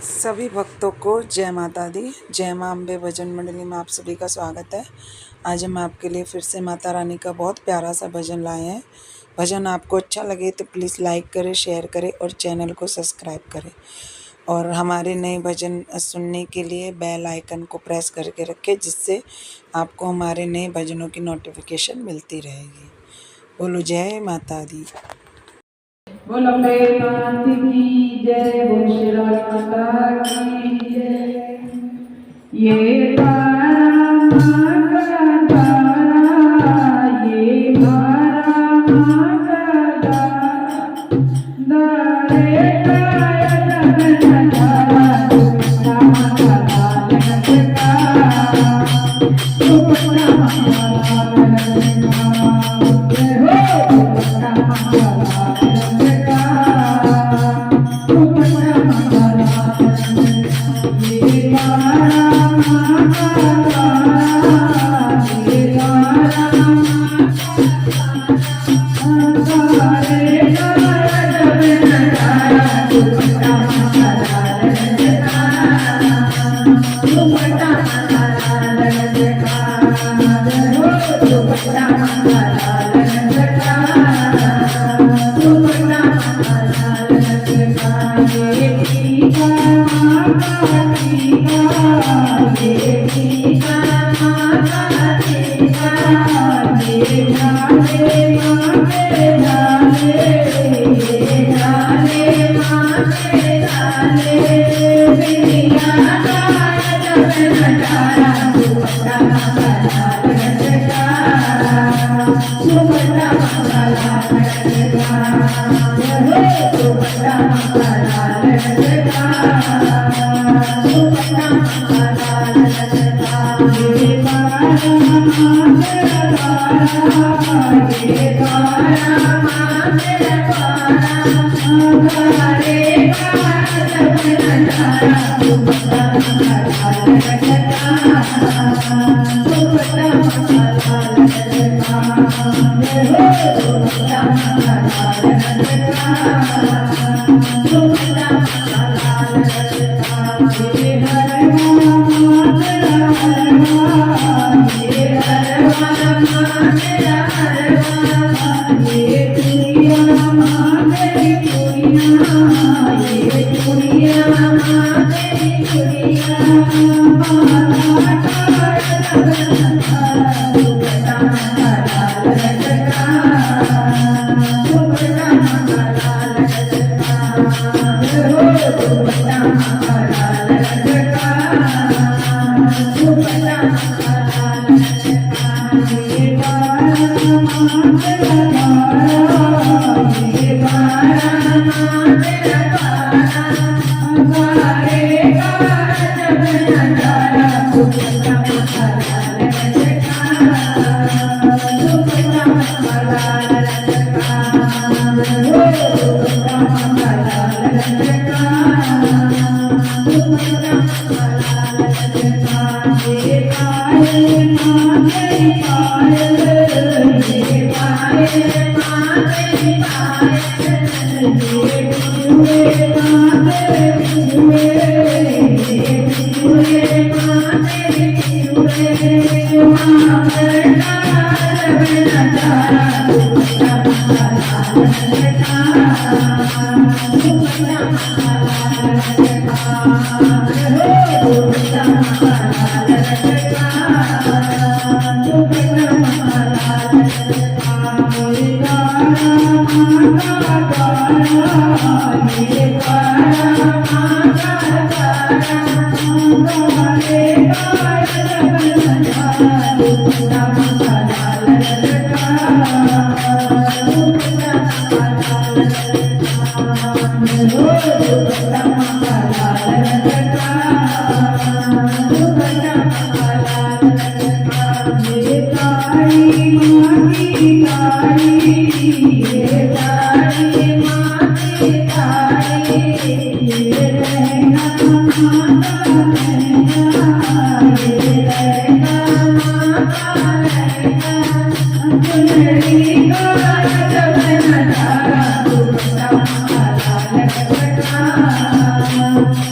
सभी भक्तों को जय माता दी। जय मां अम्बे भजन मंडली में आप सभी का स्वागत है। आज हम आपके लिए फिर से माता रानी का बहुत प्यारा सा भजन लाए हैं। भजन आपको अच्छा लगे तो प्लीज़ लाइक करें, शेयर करें और चैनल को सब्सक्राइब करें। और हमारे नए भजन सुनने के लिए बेल आइकन को प्रेस करके रखें, जिससे आपको हमारे नए भजनों की नोटिफिकेशन मिलती रहेगी। बोलो जय माता दी। बोल अम्बे मात की जय, बोल श्री माता की जय। ये तारा माँ का तारा, ये तारा माँ का तारा, दारे तारा जगन तारा, दुपट्टा माता जगन तारा, दुपट्टा माता जगन तारा, जय हो दुपट्टा माता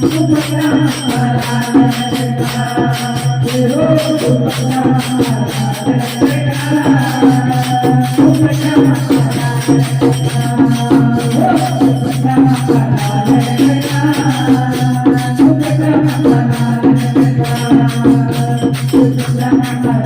Thank you.